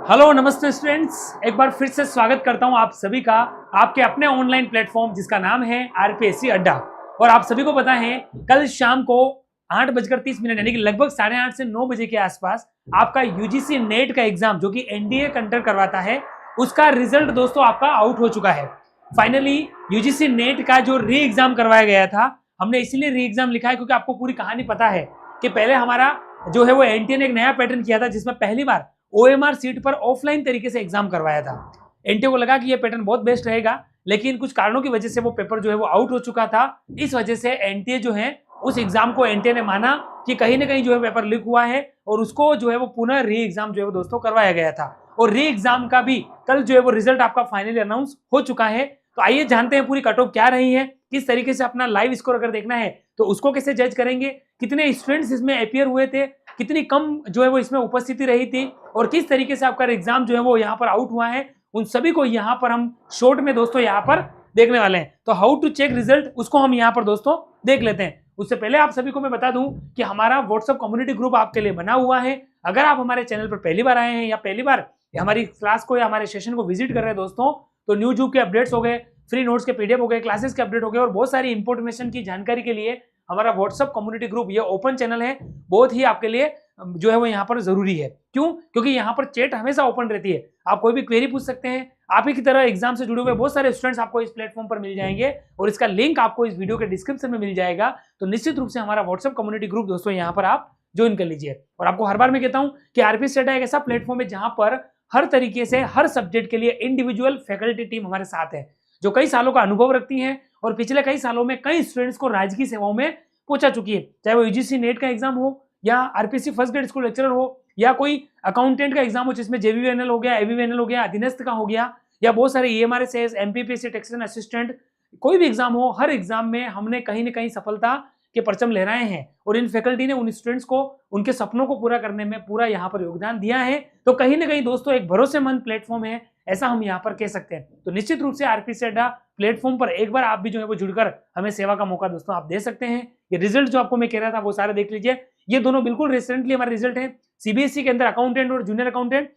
Hello नमस्ते students, एक बार फिर से स्वागत करता हूं आप सभी का आपके अपने ऑनलाइन प्लेटफॉर्म जिसका नाम है आरपीएससी अड्डा। और आप सभी को पता है कल शाम को 8:30 यानी कि लगभग 8:30 से 9 बजे के आसपास आपका यूजीसी नेट का एग्जाम जो कि एनडीए कंडक्ट करवाता है उसका रिजल्ट दोस्तों आपका आउट हो चुका है। फाइनली यूजीसी नेट का जो री एग्जाम करवाया गया था, हमने इसीलिए री एग्जाम लिखा है क्योंकि आपको पूरी कहानी पता है कि पहले हमारा जो है वो एनटीए ने एक नया पैटर्न किया था जिसमें पहली बार ओएमआर सीट पर ऑफलाइन तरीके से एग्जाम करवाया था। एनटीए को लगा कि ये पैटर्न बहुत बेस्ट रहेगा, लेकिन कुछ कारणों की वजह से वो पेपर जो है वो आउट हो चुका था। इस वजह से एनटीए जो है उस एग्जाम को एनटीए ने माना कि कहीं ना कहीं जो है पेपर लीक हुआ है और उसको जो है वो पुनः री एग्जाम जो है वो दोस्तों करवाया गया था। और री एग्जाम का भी कल जो है वो रिजल्ट आपका फाइनली अनाउंस हो चुका है। तो आइए जानते हैं पूरी कट ऑफ क्या रही है, किस तरीके से अपना लाइव स्कोर अगर देखना है तो उसको कैसे जज करेंगे, कितने स्टूडेंट्स इसमें अपियर हुए थे, कितनी कम जो है वो इसमें उपस्थिति रही थी और किस तरीके से आपका एग्जाम जो है वो यहाँ पर आउट हुआ है, उन सभी को यहाँ पर हम शॉर्ट में दोस्तों यहाँ पर देखने वाले हैं। तो हाउ टू चेक रिजल्ट उसको हम यहाँ पर दोस्तों देख लेते हैं। उससे पहले आप सभी को मैं बता दूं कि हमारा व्हाट्सएप कम्युनिटी ग्रुप आपके लिए बना हुआ है। अगर आप हमारे चैनल पर पहली बार आए हैं या पहली बार हमारी क्लास को या हमारे सेशन को विजिट कर रहे हैं दोस्तों, तो न्यू जूब के अपडेट्स हो गए, फ्री नोट्स के पीडीएफ हो गए, क्लासेस के अपडेट हो गए और बहुत सारी इंफॉर्मेशन की जानकारी के लिए हमारा व्हाट्सएप कम्युनिटी ग्रुप ये ओपन चैनल है, बहुत ही आपके लिए जो है वो यहाँ पर जरूरी है। क्यों? क्योंकि यहाँ पर चैट हमेशा ओपन रहती है, आप कोई भी क्वेरी पूछ सकते हैं। आप ही की तरह एग्जाम से जुड़े हुए बहुत सारे स्टूडेंट्स आपको इस प्लेटफॉर्म पर मिल जाएंगे और इसका लिंक आपको इस वीडियो के डिस्क्रिप्शन में मिल जाएगा। तो निश्चित रूप से हमारा व्हाट्सएप कम्युनिटी ग्रुप दोस्तों यहाँ पर आप ज्वाइन कर लीजिए। और आपको हर बार मैं कहता हूँ कि आरपीएससी अड्डा एक ऐसा प्लेटफॉर्म है जहां पर हर तरीके से हर सब्जेक्ट के लिए इंडिविजुअल फैकल्टी टीम हमारे साथ है जो कई सालों का अनुभव रखती है और पिछले कई सालों में कई स्टूडेंट्स को राजकीय सेवाओं में पहुंचा चुकी है। चाहे वो यूजीसी नेट का एग्जाम हो या RPSC first grade school lecturer हो या कोई अकाउंटेंट का एग्जाम हो जिसमें जेवीवीएनएल हो गया, एवीवीएनएल हो गया, अधीनस्थ का हो गया या बहुत सारे ईएमआरएस, एमपीपीएससी, टैक्सेशन असिस्टेंट, कोई भी एग्जाम हो, हर एग्जाम में हमने कहीं ना कहीं सफलता के परचम लहराए हैं और इन फैकल्टी ने उन स्टूडेंट्स को उनके सपनों को पूरा करने में पूरा यहाँ पर योगदान दिया है। तो कहीं ना कहीं दोस्तों एक भरोसेमंद प्लेटफॉर्म है, ऐसा हम यहाँ पर कह सकते हैं। तो निश्चित रूप से आरपीएससी अड्डा प्लेटफॉर्म पर एक बार आप भी जो है वो जुड़कर हमें सेवा का मौका दोस्तों आप दे सकते हैं। ये रिजल्ट जो आपको मैं कह रहा था वो सारे देख लीजिए, ये दोनों बिल्कुल रिसेंटली हमारे रिजल्ट है। सीबीएसई के अंदर अकाउंटेंट और जूनियर अकाउंटेंट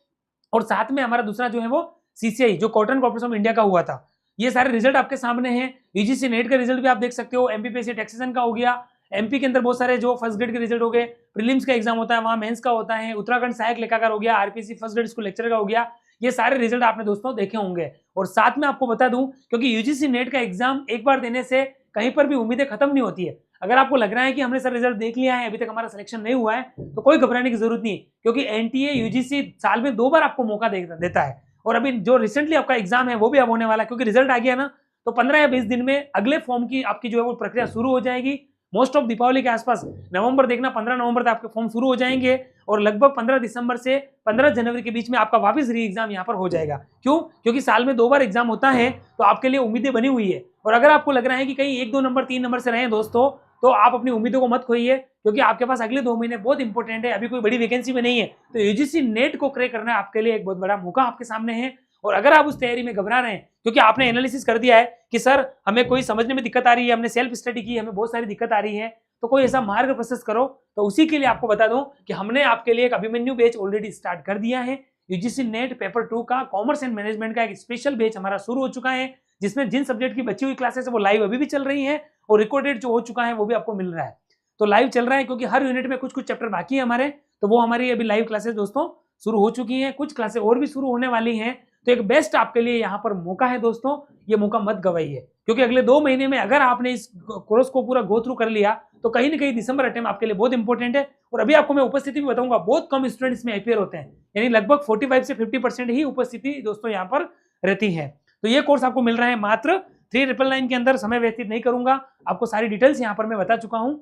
और साथ में हमारा दूसरा जो है वो सीसीआई जो कॉटन कॉर्पोरेशन ऑफ इंडिया का हुआ था। ये सारे रिजल्ट आपके सामने हैं। यूजीसी नेट का रिजल्ट भी आप देख सकते हो, एमपीपीएससी टैक्सेशन का हो गया, एमपी के अंदर बहुत सारे जो फर्स्ट ग्रेड के रिजल्ट हो गए, प्रीलिम्स का एग्जाम होता है वहां मेंस का होता है, उत्तराखंड सहायक लेखाकार हो गया, RPSC first grade school lecturer का हो गया। ये सारे रिजल्ट आपने दोस्तों देखे होंगे। और साथ में आपको बता दूं क्योंकि यूजीसी नेट का एग्जाम एक बार देने से कहीं पर भी उम्मीदें खत्म नहीं होती है। अगर आपको लग रहा है कि हमने सर रिजल्ट देख लिया है, अभी तक हमारा सिलेक्शन नहीं हुआ है, तो कोई घबराने की जरूरत नहीं, क्योंकि एनटीए यूजीसी साल में 2 बार आपको मौका देता है। और अभी जो रिसेंटली आपका एग्जाम है वो भी अब होने वाला है, क्योंकि रिजल्ट आ गया ना तो 15 या 20 दिन में अगले फॉर्म की आपकी जो है वो प्रक्रिया शुरू हो जाएगी। मोस्ट ऑफ दीपावली के आसपास नवंबर देखना, 15 नवंबर तक आपके फॉर्म शुरू हो जाएंगे और लगभग 15 दिसंबर से 15 जनवरी के बीच में आपका वापस री एग्जाम यहाँ पर हो जाएगा। क्यों? क्योंकि साल में 2 बार एग्जाम होता है, तो आपके लिए उम्मीदें बनी हुई है। और अगर आपको लग रहा है कि कहीं 1, 2 नंबर 3 नंबर से रहे दोस्तों, तो आप अपनी उम्मीदों को मत खोइए, क्योंकि आपके पास अगले 2 महीने बहुत इंपॉर्टेंट है। अभी कोई बड़ी वैकेंसी में नहीं है, तो यूजीसी नेट को क्रैक करना आपके लिए एक बहुत बड़ा मौका आपके सामने है। और अगर आप उस तैयारी में घबरा रहे हैं क्योंकि आपने एनालिसिस कर दिया है कि सर हमें कोई समझने में दिक्कत आ रही है, हमने सेल्फ स्टडी की, हमें बहुत सारी दिक्कत आ रही है, तो कोई ऐसा मार्ग प्रशस्त करो, तो उसी के लिए आपको बता दूं कि हमने आपके लिए एक अभिमन्यु बैच ऑलरेडी स्टार्ट कर दिया है। यूजीसी नेट पेपर 2 का कॉमर्स एंड मैनेजमेंट का एक स्पेशल बैच हमारा शुरू हो चुका है, जिसमें जिन सब्जेक्ट की बची हुई क्लासेस है वो लाइव अभी भी चल रही है और रिकॉर्डेड जो हो चुका है वो भी आपको मिल रहा है। तो लाइव चल रहा है क्योंकि हर यूनिट में कुछ कुछ चैप्टर बाकी है हमारे, तो वो हमारी अभी लाइव क्लासेस दोस्तों शुरू हो चुकी हैं, कुछ क्लासेस और भी शुरू होने वाली हैं। तो एक बेस्ट आपके लिए यहाँ पर मौका है दोस्तों, ये मौका मत गवाइए, क्योंकि अगले 2 महीने में अगर आपने इस कोर्स को पूरा गो थ्रू कर लिया तो कहीं ना कहीं दिसंबर अटेम्प्ट आपके लिए बहुत इंपॉर्टेंट है। और अभी आपको मैं उपस्थिति भी बताऊंगा, बहुत कम स्टूडेंट्स में अपियर होते हैं, यानी लगभग 45 से 50% ही उपस्थिति दोस्तों यहाँ पर रहती है। तो ये कोर्स आपको मिल रहा है मात्र 3999 के अंदर। समय व्यतीत नहीं करूंगा, आपको सारी डिटेल्स यहाँ पर मैं बता चुका हूँ।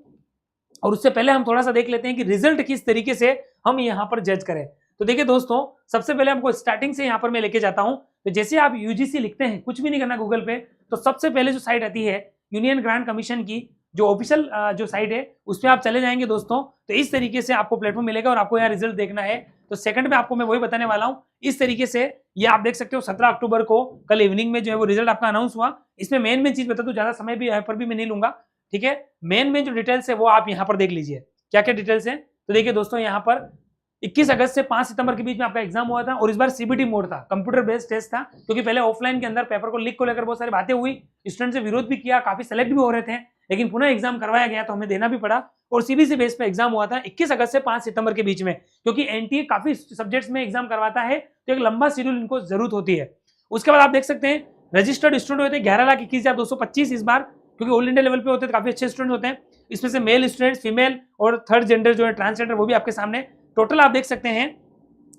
और उससे पहले हम थोड़ा सा देख लेते हैं कि रिजल्ट किस तरीके से हम यहाँ पर जज करें। तो देखिए दोस्तों, सबसे पहले हमको स्टार्टिंग से यहाँ पर मैं लेके जाता हूँ। तो जैसे आप यूजीसी लिखते हैं, कुछ भी नहीं करना गूगल पे, तो सबसे पहले जो साइट आती है यूनियन ग्रांट कमीशन की जो ऑफिशियल जो साइट है उस पर आप चले जाएंगे दोस्तों। तो इस तरीके से आपको प्लेटफॉर्म मिलेगा और आपको यहाँ रिजल्ट देखना है। तो सेकंड में आपको मैं वही बताने वाला हूँ। इस तरीके से ये आप देख सकते हो 17 अक्टूबर को कल इवनिंग में जो है वो रिजल्ट आपका अनाउंस हुआ। इसमें मेन चीज बता दूं, ज्यादा समय भी यहाँ पर भी मैं नहीं लूंगा, ठीक है। मेन जो डिटेल्स है वो आप यहाँ पर देख लीजिए, क्या क्या डिटेल्स है। तो देखिए दोस्तों, यहाँ पर 21 अगस्त से 5 सितंबर के बीच में आपका एग्जाम हुआ था और इस बार सीबीटी मोड था, कंप्यूटर बेस्ड टेस्ट था, क्योंकि पहले ऑफलाइन के अंदर पेपर को लीक को लेकर बहुत सारी बातें हुई, स्टूडेंट से विरोध भी किया, काफी सेलेक्ट भी हो रहे थे, लेकिन पुनः एग्जाम करवाया गया तो हमें देना भी पड़ा और सीबीएसई बेस पे एग्जाम हुआ था 21 अगस्त से 5 सितंबर के बीच में, क्योंकि एनटीए काफी सब्जेक्ट्स में एग्जाम करवाता है तो एक लंबा शेड्यूल इनको जरूरत होती है। उसके बाद आप देख सकते हैं रजिस्टर्ड स्टूडेंट होते हैं 11,21,225 इस बार, क्योंकि ऑल इंडिया लेवल पे होते हैं काफी अच्छे स्टूडेंट होते हैं, इसमें से मेल स्टूडेंट्स, फीमेल और थर्ड जेंडर जो है ट्रांसजेंडर वो भी आपके सामने टोटल आप देख सकते हैं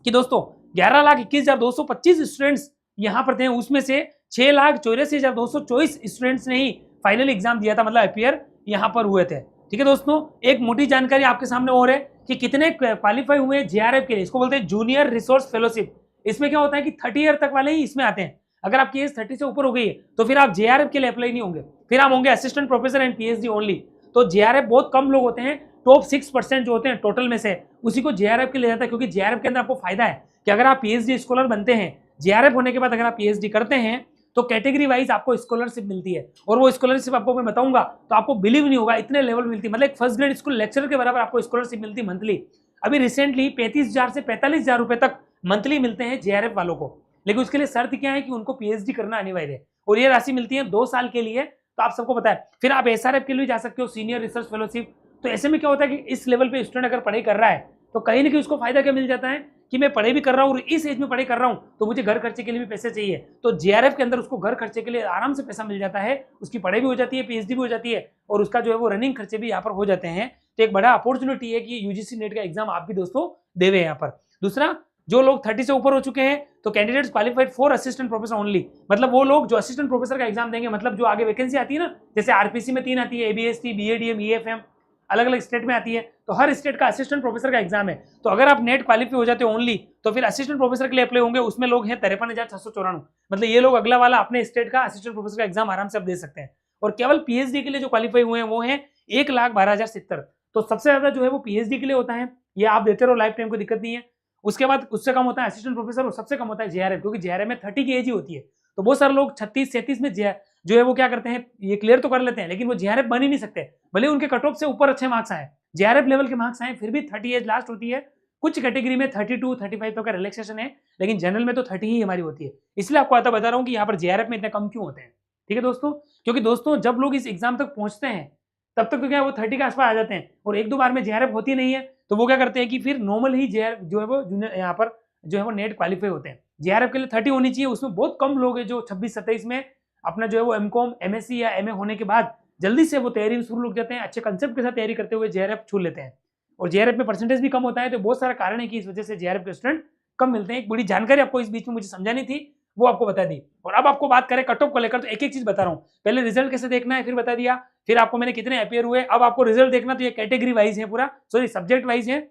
कि दोस्तों 11,21,225 स्टूडेंट्स यहाँ पर थे, उसमें से 6,84,224 स्टूडेंट्स ने ही फाइनल एग्जाम दिया था, मतलब अपियर यहाँ पर हुए थे। ठीक है दोस्तों, एक मोटी जानकारी आपके सामने और है कि कितने क्वालिफाई हुए जेआरएफ के लिए, इसको बोलते हैं जूनियर रिसोर्स फेलोशिप। इसमें क्या होता है कि 30 ईयर तक वाले ही इसमें आते हैं, अगर आपकी एज 30 से ऊपर हो गई है तो फिर आप जेआरएफ के लिए अप्लाई नहीं होंगे, फिर आप होंगे assistant professor and PhD only. तो जेआरएफ बहुत कम लोग होते हैं, टॉप 6% जो होते हैं टोटल में से उसी को जेआरएफ के लिए जाता है, क्योंकि जेआरएफ के अंदर आपको फायदा है कि अगर आप पीएचडी स्कॉलर बनते हैं, जेआरएफ होने के बाद अगर आप पीएचडी करते हैं तो कैटेगरी वाइज आपको स्कॉलरशिप मिलती है, और वो स्कॉलरशिप आपको मैं बताऊंगा तो आपको बिलीव नहीं होगा इतने लेवल मिलती है, मतलब एक फर्स्ट ग्रेड स्कूल लेक्चरर के बराबर आपको स्कॉलरशिप मिलती मंथली। अभी रिसेंटली 35,000 से 45,000 रुपए तक मंथली मिलते हैं जेआरएफ वालों को, लेकिन उसके लिए शर्त क्या है कि उनको पीएचडी करना अनिवार्य है, और ये राशि मिलती है 2 साल के लिए, तो आप सबको पता है। फिर आप एसआरएफ के लिए जा सकते हो, सीनियर रिसर्च फेलोशिप। तो ऐसे में क्या होता है कि इस लेवल पे स्टूडेंट अगर पढ़ाई कर रहा है तो कहीं ना कहीं उसको फायदा क्या मिल जाता है कि मैं पढ़ाई भी कर रहा हूँ और इस एज में पढ़ाई कर रहा हूँ तो मुझे घर खर्चे के लिए भी पैसे चाहिए, तो जेआरएफ के अंदर उसको घर खर्चे के लिए आराम से पैसा मिल जाता है, उसकी पढ़ाई भी हो जाती है, पीएचडी भी हो जाती है, और उसका जो है वो रनिंग खर्चे भी यहाँ पर हो जाते हैं। तो एक बड़ा अपॉर्चुनिटी है कि यूजीसी नेट का एग्जाम आप भी दोस्तों देवे यहाँ पर। दूसरा, जो लोग 30 से ऊपर हो चुके हैं तो candidates qualified for assistant professor only, मतलब वो लोग जो असिस्टेंट प्रोफेसर का एग्जाम देंगे, मतलब जो आगे वैकेंसी आती है ना, जैसे आरपीसी में 3 आती है, एबीएसटी, बीएडीएम, ईएफएम, अलग अलग स्टेट में आती है, तो हर स्टेट का असिस्टेंट प्रोफेसर का एग्जाम है। तो अगर आप नेट क्वालिफाई हो जाते हो ओनली तो फिर असिस्टेंट प्रोफेसर के लिए अप्लाई होंगे, उसमें लोग हैं 53,694, मतलब ये लोग अगला वाला अपने स्टेट का असिस्टेंट प्रोफेसर का एग्जाम आराम से आप दे सकते हैं। और केवल पीएचडी के लिए जो क्वालिफाई हुए हैं वो है 1,12,070, तो सबसे ज्यादा जो है वो पीएचडी के लिए होता है, ये आप देते रहो लाइफ टाइम, कोई दिक्कत नहीं है। उसके बाद उससे कम होता है असिस्टेंट प्रोफेसर और सबसे कम होता है जेआरएफ, क्योंकि जेआरएफ में 30 की एज ही होती है, तो बहुत सारे लोग 36-37 में जो है वो क्या करते हैं, ये क्लियर तो कर लेते हैं लेकिन वो जेआरएफ बन ही नहीं सकते, भले उनके कट ऑफ से ऊपर अच्छे मार्क्स आए, जेआरएफ लेवल के मार्क्स आए, फिर भी 30 एज लास्ट होती है। कुछ कैटेगरी में 32-35 तक का रिलैक्सेशन है, लेकिन जनरल में तो 30 ही हमारी होती है। इसलिए आपको आता बता रहा हूँ कि यहाँ पर जेआरएफ में इतने कम क्यों होते हैं। ठीक है दोस्तों, क्योंकि दोस्तों जब लोग इस एग्जाम तक पहुंचते हैं तब तक तो क्या वो 30 के आसपास आ जाते हैं, और 1-2 बार में जेआरएफ होती नहीं है तो वो क्या करते हैं कि फिर नॉर्मल ही जेआरएफ जो है वो यहाँ पर जो है वो नेट क्वालिफाई होते हैं। जेआरएफ के लिए 30 होनी चाहिए, उसमें बहुत कम लोग हैं जो 26-27 में अपना जो है वो एमकॉम, एमएससी या एमए होने के बाद जल्दी से वो तैयारी शुरू लग जाते हैं, अच्छे कंसेप्ट के साथ तैयारी करते हुए जेआरएफ छू लेते हैं, और जेआरएफ में परसेंटेज भी कम होता है। तो बहुत सारा कारण है कि इस वजह से जेआरएफ के स्टूडेंट कम मिलते हैं। एक बड़ी जानकारी आपको इस बीच में मुझे समझानी थी, वो आपको बता दी। और अब आपको बात करें कट ऑफ को लेकर, तो एक एक चीज बता रहा हूँ। पहले रिजल्ट कैसे देखना है फिर बता दिया, फिर आपको मैंने कितने अपियर हुए, अब आपको रिजल्ट देखना, तो ये कैटेगरी वाइज है पूरा, सॉरी सब्जेक्ट वाइज है,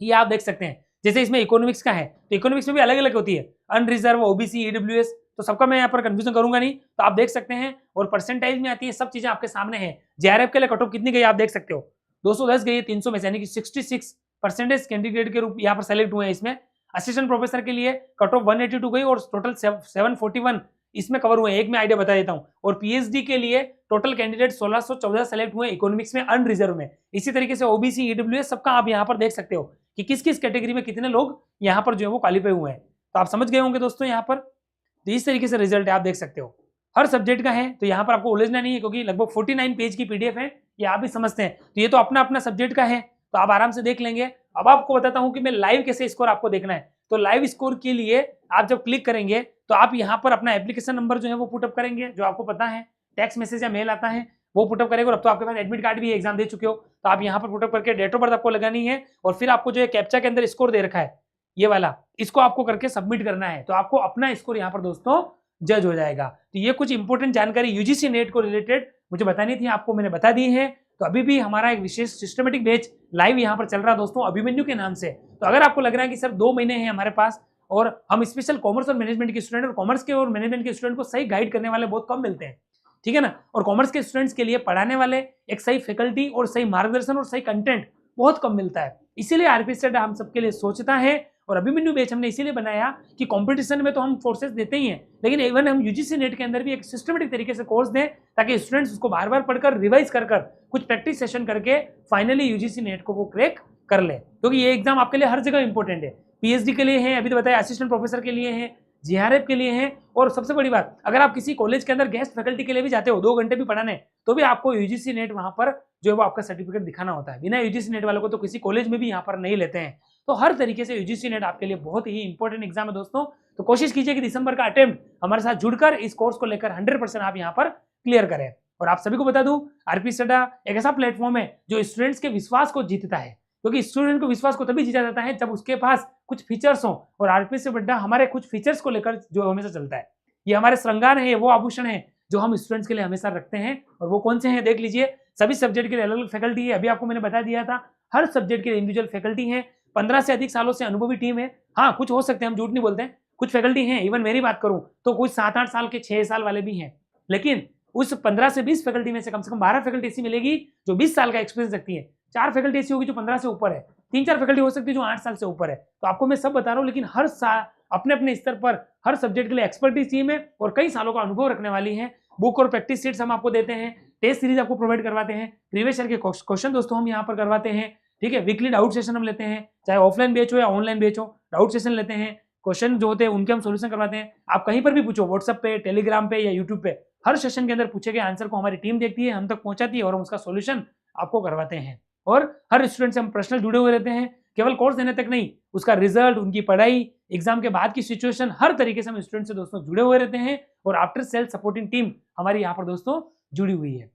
ये आप देख सकते हैं। जैसे इसमें इकोनॉमिक्स का है तो इकोनॉमिक्स में भी अलग अलग होती है, अनरिजर्व, ओबीसी, ईडब्ल्यूएस, तो सबका मैं यहाँ पर कंफ्यूजन करूंगा नहीं, तो आप देख सकते हैं। और परसेंटेज में आती है, सब चीजें आपके सामने है। जेआरएफ के लिए कट ऑफ कितनी गई आप देख सकते हो, 210 गई है 300 में से, यानी कि 66% कैंडिडेट के रूप यहाँ पर सेलेक्ट हुए हैं। इसमें असिस्टेंट प्रोफेसर के लिए कट ऑफ 182 गई और टोटल 741 इसमें कवर हुए। एक में आइडिया बता देता हूं। और पीएचडी के लिए टोटल कैंडिडेट 1614 सेलेक्ट हुए इकोनॉमिक्स में, अनरिजर्व में। इसी तरीके से ओबीसी, ईडब्ल्यूएस सबका आप यहाँ पर देख सकते हो कि किस किस कैटेगरी में कितने लोग यहाँ पर जो है वो क्वालिफाई हुए हैं। तो आप समझ गए होंगे दोस्तों यहाँ पर। तो इस तरीके से रिजल्ट है, आप देख सकते हो, हर सब्जेक्ट का है। तो यहाँ पर आपको उलझना नहीं है, क्योंकि लगभग 49 पेज की पीडीएफ है, ये आप भी समझते हैं। तो ये तो अपना अपना सब्जेक्ट का है, तो आप आराम से देख लेंगे। अब आपको बताता हूं कि मैं लाइव कैसे स्कोर आपको देखना है। तो लाइव स्कोर के लिए आप जब क्लिक करेंगे तो आप यहाँ पर अपना एप्लीकेशन नंबर जो है वो पुटअप करेंगे, जो आपको पता है टेक्स्ट मैसेज या मेल आता है वो पुटअप करेंगे। और अब तो आपके पास एडमिट कार्ड भी है, एग्जाम दे चुके हो, तो आप यहाँ पर पुटअप करके डेट ऑफ बर्थ आपको लगानी है, और फिर आपको जो है कैप्चा के अंदर स्कोर दे रखा है ये वाला, इसको आपको करके सबमिट करना है। तो आपको अपना स्कोर यहाँ पर दोस्तों जज हो जाएगा। तो ये कुछ इंपॉर्टेंट जानकारी यूजीसी नेट को रिलेटेड मुझे बतानी थी, आपको मैंने बता दी है। तो अभी भी हमारा एक विशेष सिस्टमेटिक बैच लाइव यहाँ पर चल रहा है दोस्तों, अभिमन्यु के नाम से। तो अगर आपको लग रहा है कि सर 2 महीने हैं हमारे पास और हम स्पेशल कॉमर्स और मैनेजमेंट के स्टूडेंट, और कॉमर्स के और मैनेजमेंट के स्टूडेंट को सही गाइड करने वाले बहुत कम मिलते हैं, ठीक है ना। और कॉमर्स के स्टूडेंट्स के लिए पढ़ाने वाले एक सही फैकल्टी और सही मार्गदर्शन और सही कंटेंट बहुत कम मिलता है। इसीलिए आरपीएससी अड्डा हम सबके लिए सोचता है, और अभिमन्यु बैच हमने इसीलिए बनाया कि कंपटीशन में तो हम फोर्सेस देते ही हैं, लेकिन इवन हम यूजीसी नेट के अंदर भी एक सिस्टमेटिक तरीके से कोर्स दें, ताकि स्टूडेंट्स उसको बार बार पढ़कर रिवाइज कर कुछ प्रैक्टिस सेशन करके फाइनली यूजीसी नेट को वो क्रैक कर ले, क्योंकि ये एग्जाम आपके लिए हर जगह इंपॉर्टेंट है। पीएचडी के लिए है, अभी तो बताया, असिस्टेंट प्रोफेसर के लिए है, जीआरएफ के लिए है, और सबसे बड़ी बात, अगर आप किसी कॉलेज के अंदर गेस्ट फैकल्टी के लिए भी जाते हो 2 घंटे भी पढ़ाने, तो भी आपको यूजीसी नेट वहां पर जो है वो आपका सर्टिफिकेट दिखाना होता है। बिना यूजीसी नेट वालों को तो किसी कॉलेज में भी यहाँ पर नहीं लेते हैं। तो हर तरीके से यूजीसी नेट आपके लिए बहुत ही इंपॉर्टेंट एग्जाम है दोस्तों। तो कोशिश कीजिए कि दिसंबर का अटेम्प्ट हमारे साथ जुड़कर इस कोर्स को लेकर 100% आप यहाँ पर क्लियर करें। और आप सभी को बता दूं, आरपीएससी अड्डा एक ऐसा प्लेटफॉर्म है जो स्टूडेंट्स के विश्वास को जीतता है, क्योंकि स्टूडेंट को विश्वास को तभी जीता जाता है जब उसके पास कुछ फीचर्स हो, और आरपीएससी अड्डा हमारे कुछ फीचर्स को लेकर जो हमेशा चलता है। ये हमारे श्रृंगार है, वो आभूषण है जो हम स्टूडेंट्स के लिए हमेशा रखते हैं। और वो कौन से हैं देख लीजिए। सभी सब्जेक्ट के लिए अलग अलग फैकल्टी है, अभी आपको मैंने बता दिया था। हर सब्जेक्ट के लिए इंडिविजुअल फैकल्टी है, 15 से अधिक सालों से अनुभवी टीम है। हाँ, कुछ हो सकते हैं, हम झूठ नहीं बोलते हैं, कुछ फैकल्टी हैं, इवन मेरी बात करूं तो कुछ 7-8 साल के 6 साल वाले भी हैं, लेकिन उस 15 से 20 फैकल्टी में से कम 12 फैकल्टी ऐसी मिलेगी जो 20 साल का एक्सपीरियंस रखती है। 4 फैकल्टी ऐसी होगी जो 15 से ऊपर है, 3-4 फैकल्टी हो सकती है जो 8 साल से ऊपर है। तो आपको मैं सब बता रहा हूँ, लेकिन हर साल अपने अपने स्तर पर हर सब्जेक्ट के लिए एक्सपर्टीज टीम है और कई सालों का अनुभव रखने वाली है। बुक और प्रैक्टिस सीट्स हम आपको देते हैं, टेस्ट सीरीज आपको प्रोवाइड करवाते हैं, प्रीवियस ईयर के क्वेश्चन दोस्तों हम यहाँ पर करवाते हैं, ठीक है। वीकली डाउट सेशन हम लेते हैं, चाहे ऑफलाइन बैच हो या ऑनलाइन बैच हो, डाउट सेशन लेते हैं, क्वेश्चन जो होते हैं उनके हम सोल्यूशन करवाते हैं। आप कहीं पर भी पूछो, व्हाट्सएप पे, टेलीग्राम पे या यूट्यूब पे, हर सेशन के अंदर पूछे गए आंसर को हमारी टीम देखती है, हम तक पहुंचाती है और हम उसका सोल्यूशन आपको करवाते हैं। और हर स्टूडेंट से हम पर्सनल जुड़े हुए रहते हैं, केवल कोर्स देने तक नहीं, उसका रिजल्ट, उनकी पढ़ाई, एग्जाम के बाद की सिचुएशन, हर तरीके से हम स्टूडेंट से दोस्तों जुड़े हुए रहते हैं। और आफ्टर सेल सपोर्टिंग टीम हमारी यहाँ पर दोस्तों जुड़ी हुई है।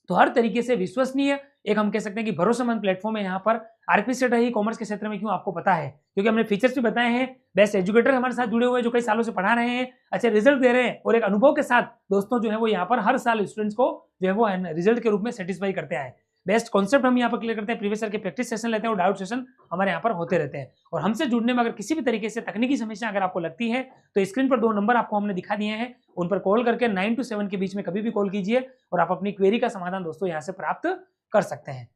तो हर तरीके से विश्वसनीय, एक हम कह सकते हैं कि भरोसेमंद प्लेटफॉर्म है यहाँ पर। आरपीएससी अड्डा ही कॉमर्स के क्षेत्र में क्यों आपको पता है, क्योंकि हमने फीचर्स भी बताए हैं। बेस्ट एजुकेटर हमारे साथ जुड़े हुए हैं जो कई सालों से पढ़ा रहे हैं, अच्छे रिजल्ट दे रहे हैं, और एक अनुभव के साथ दोस्तों जो है वो यहाँ पर हर साल स्टूडेंट्स को जो है वो रिजल्ट के रूप में सेटिस्फाई करते हैं। बेस्ट कॉन्सेप्ट हम यहाँ पर क्लियर करते हैं, प्रीवियस ईयर के प्रैक्टिस सेशन लेते हैं और डाउट सेशन हमारे यहाँ पर होते रहते हैं। और हमसे जुड़ने में अगर किसी भी तरीके से तकनीकी समस्या अगर आपको लगती है तो स्क्रीन पर 2 नंबर आपको हमने दिखा दिए हैं, उन पर कॉल करके 9 to 7 के बीच में कभी भी कॉल कीजिए और आप अपनी क्वेरी का समाधान दोस्तों यहाँ से प्राप्त कर सकते हैं।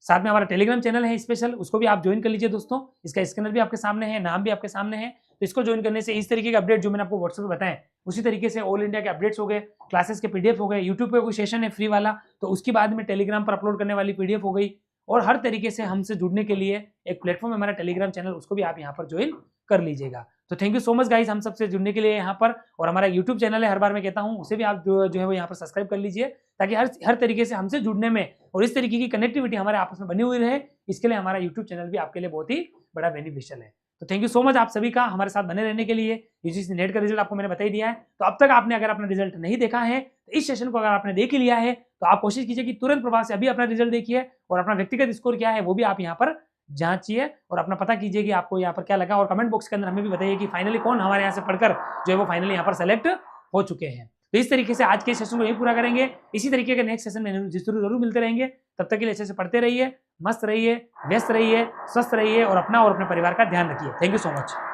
साथ में हमारा टेलीग्राम चैनल है स्पेशल, उसको भी आप ज्वाइन कर लीजिए दोस्तों। इसका स्कैनर भी आपके सामने है, नाम भी आपके सामने है, तो इसको ज्वाइन करने से इस तरीके के अपडेट जो मैंने आपको व्हाट्सएप पे बताएं, उसी तरीके से ऑल इंडिया के अपडेट्स हो गए, क्लासेस के पीडीएफ हो गए, यूट्यूब पे कोई सेशन है फ्री वाला तो उसकी बाद में टेलीग्राम पर अपलोड करने वाली पीडीएफ हो गई, और हर तरीके से हमसे जुड़ने के लिए एक प्लेटफॉर्म है हमारा टेलीग्राम चैनल, उसको भी आप यहाँ पर ज्वाइन कर लीजिएगा। तो thank you so much guys हम सबसे जुड़ने के लिए यहाँ पर। और हमारा यूट्यूब चैनल है, हर बार मैं कहता हूँ, उसे भी आप जो है वो यहाँ पर सब्सक्राइब कर लीजिए, ताकि हर तरीके से हमसे जुड़ने में और इस तरीके की कनेक्टिविटी हमारे आपस में बनी हुई रहे। इसके लिए हमारा यूट्यूब चैनल भी आपके लिए बहुत ही बड़ा बेनिफिशियल है। तो थैंक यू सो मच आप सभी का हमारे साथ बने रहने के लिए। यूजीसी नेट का रिजल्ट आपको मैंने बता ही दिया है, तो अब तक आपने अगर अपना रिजल्ट नहीं देखा है तो इस सेशन को अगर आपने देख लिया है तो आप कोशिश कीजिए कि तुरंत प्रभाव से अभी अपना रिजल्ट देखिए और अपना व्यक्तिगत स्कोर क्या है वो भी आप यहाँ पर जांचिए और अपना पता कीजिए कि आपको यहाँ पर क्या लगा, और कमेंट बॉक्स के अंदर हमें भी बताइए कि फाइनली कौन हमारे यहाँ से पढ़कर जो है वो फाइनली यहाँ पर सेलेक्ट हो चुके हैं। तो इस तरीके से आज के सेशन को यही पूरा करेंगे। इसी तरीके के नेक्स्ट सेशन में जरूर मिलते रहेंगे। तब तक के लिए अच्छे से पढ़ते रहिए, मस्त रहिए, व्यस्त रहिए, स्वस्थ रहिए और अपना और अपने परिवार का ध्यान रखिए। Thank you so much.